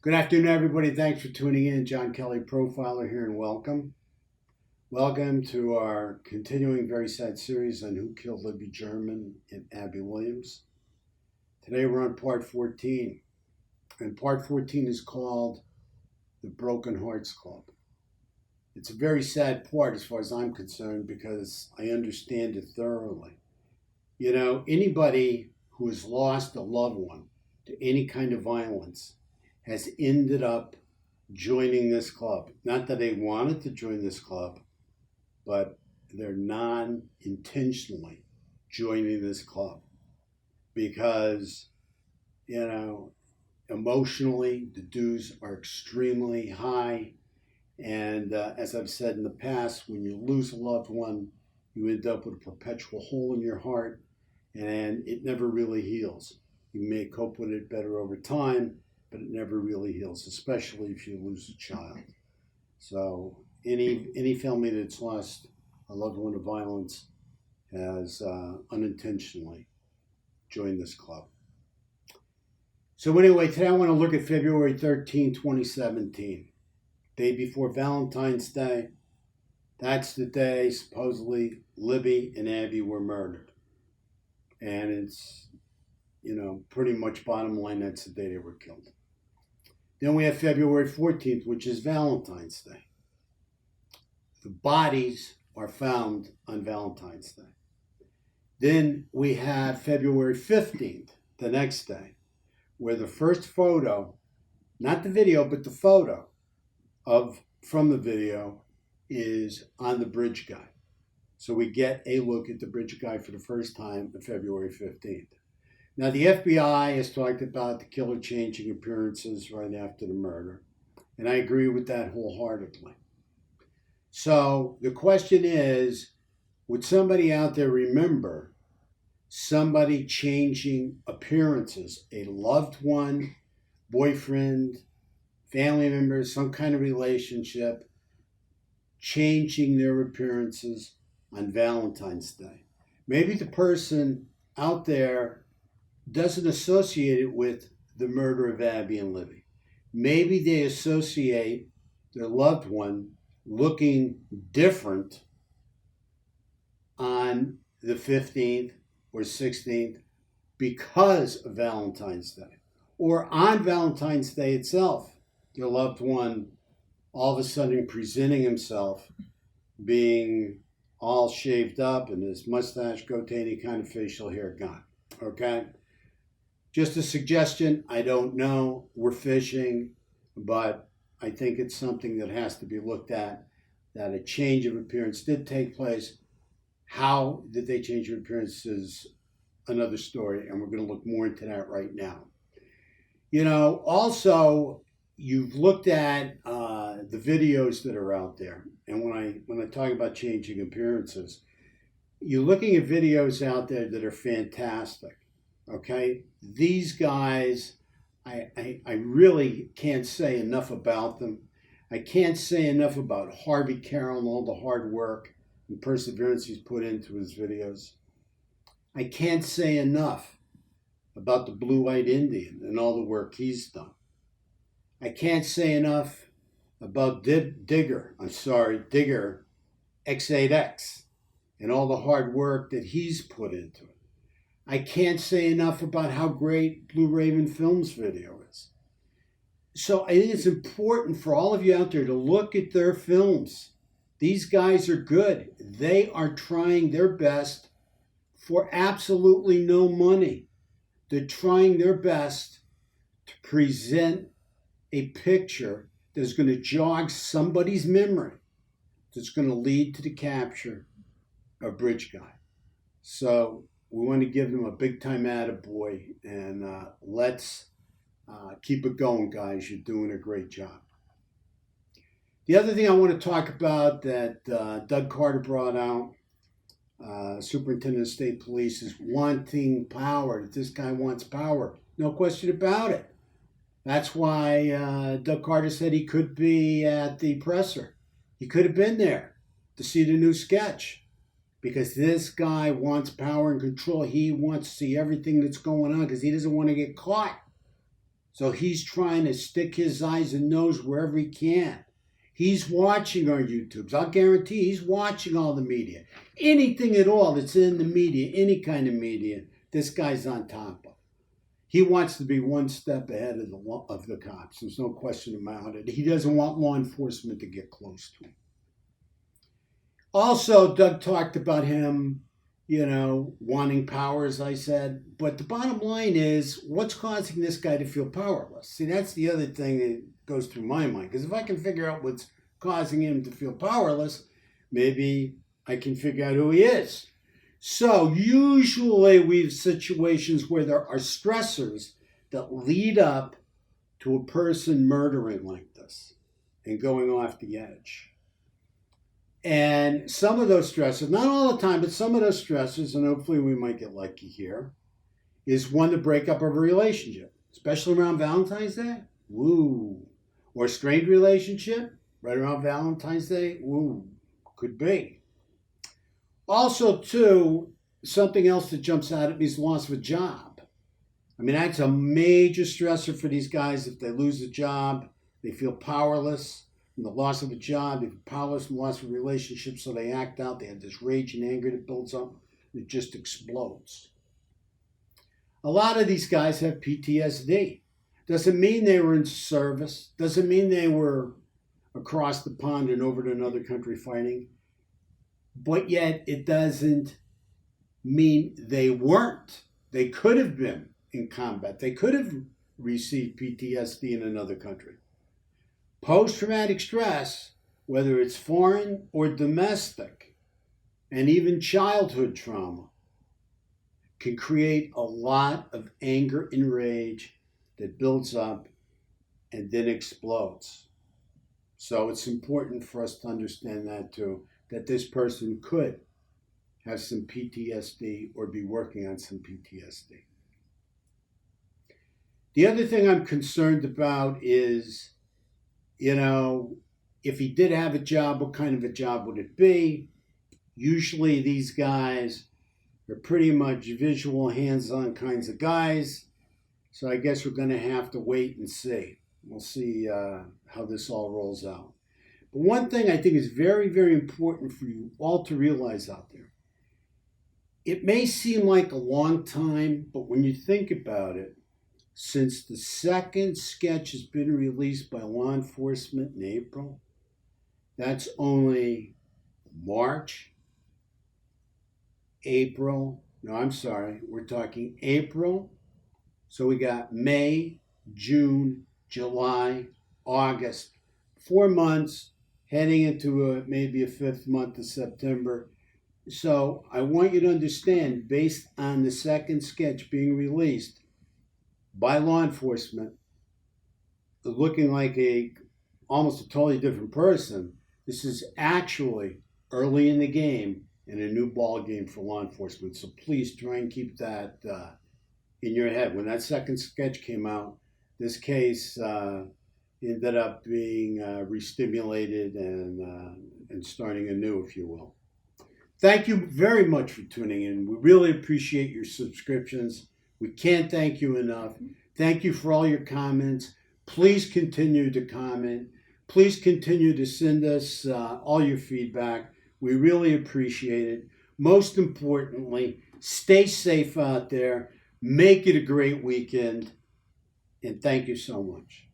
Good afternoon, everybody. Thanks for tuning in. John Kelly, profiler here, and welcome. Welcome to our continuing very sad series on who killed Libby German and Abby Williams. Today we're on part 14, and part 14 is called The Broken Hearts Club. It's a very sad part as far as I'm concerned because I understand it thoroughly. You know, anybody who has lost a loved one to any kind of violence has ended up joining this club. Not that they wanted to join this club, but they're non-intentionally joining this club because, emotionally, the dues are extremely high. And as I've said in the past, when you lose a loved one, you end up with a perpetual hole in your heart and it never really heals. You may cope with it better over time, but it never really heals, especially if you lose a child. So any family that's lost a loved one to violence has unintentionally joined this club. So anyway, today I want to look at February 13, 2017, day before Valentine's Day. That's the day supposedly Libby and Abby were murdered. And it's, pretty much bottom line, that's the day they were killed. Then we have February 14th, which is Valentine's Day. The bodies are found on Valentine's Day. Then we have February 15th, the next day, where the first photo, not the video, but the photo from the video is on the bridge guy. So we get a look at the bridge guy for the first time on February 15th. Now, the FBI has talked about the killer changing appearances right after the murder, and I agree with that wholeheartedly. So the question is, would somebody out there remember somebody changing appearances, a loved one, boyfriend, family member, some kind of relationship, changing their appearances on Valentine's Day? Maybe the person out there doesn't associate it with the murder of Abby and Libby. Maybe they associate their loved one looking different on the 15th or 16th because of Valentine's Day. Or on Valentine's Day itself, their loved one all of a sudden presenting himself being all shaved up and his mustache, goatee, any kind of facial hair gone. Okay? Just a suggestion. I don't know. We're fishing, but I think it's something that has to be looked at, that a change of appearance did take place. How did they change their appearance is another story, and we're going to look more into that right now. Also, you've looked at the videos that are out there, and when I talk about changing appearances, you're looking at videos out there that are fantastic. Okay, these guys, I really can't say enough about them. I can't say enough about Harvey Carroll and all the hard work and perseverance he's put into his videos. I can't say enough about the Blue-Eyed Indian and all the work he's done. I can't say enough about Digger X8X, and all the hard work that he's put into it. I can't say enough about how great Blue Raven Films video is. So I think it's important for all of you out there to look at their films. These guys are good. They are trying their best for absolutely no money. They're trying their best to present a picture that's going to jog somebody's memory, that's going to lead to the capture of Bridge Guy. So we want to give them a big time attaboy, and let's keep it going, guys. You're doing a great job. The other thing I want to talk about that Doug Carter brought out, Superintendent of State Police, is wanting power, that this guy wants power. No question about it. That's why Doug Carter said he could be at the presser. He could have been there to see the new sketch, because this guy wants power and control. He wants to see everything that's going on because he doesn't want to get caught. So he's trying to stick his eyes and nose wherever he can. He's watching our YouTubes. I'll guarantee he's watching all the media. Anything at all that's in the media, any kind of media, this guy's on top of. He wants to be one step ahead of the cops. There's no question about it. He doesn't want law enforcement to get close to him. Also, Doug talked about him, wanting power, as I said. But the bottom line is, what's causing this guy to feel powerless? See, that's the other thing that goes through my mind. Because if I can figure out what's causing him to feel powerless, maybe I can figure out who he is. So usually we have situations where there are stressors that lead up to a person murdering like this and going off the edge. And some of those stressors, not all the time, but some of those stressors, and hopefully we might get lucky here, is one, the breakup of a relationship, especially around Valentine's Day. Woo. Or a strained relationship right around Valentine's Day. Woo. Could be. Also, too, something else that jumps out at me is loss of a job. I mean, that's a major stressor for these guys. If they lose a job, they feel powerless. And the loss of a job, they feel powerless, and loss of a relationship, so they act out. They have this rage and anger that builds up. And it just explodes. A lot of these guys have PTSD. Doesn't mean they were in service. Doesn't mean they were across the pond and over to another country fighting. But yet it doesn't mean they weren't. They could have been in combat. They could have received PTSD in another country. Post-traumatic stress, whether it's foreign or domestic, and even childhood trauma, can create a lot of anger and rage that builds up and then explodes. So it's important for us to understand that too, that this person could have some PTSD or be working on some PTSD. The other thing I'm concerned about is, if he did have a job, what kind of a job would it be? Usually these guys are pretty much visual, hands-on kinds of guys. So I guess we're going to have to wait and see. We'll see how this all rolls out. But one thing I think is very, very important for you all to realize out there, it may seem like a long time, but when you think about it, since the second sketch has been released by law enforcement in April, that's only March, April, we're talking April. So we got May, June, July, August, 4 months, heading into maybe a fifth month of September. So I want you to understand, based on the second sketch being released by law enforcement, looking like almost a totally different person, this is actually early in the game and a new ball game for law enforcement. So please try and keep that in your head. When that second sketch came out, this case ended up being re-stimulated and starting anew, if you will. Thank you very much for tuning in. We really appreciate your subscriptions. We can't thank you enough. Thank you for all your comments. Please continue to comment. Please continue to send us all your feedback. We really appreciate it. Most importantly, stay safe out there. Make it a great weekend. And thank you so much.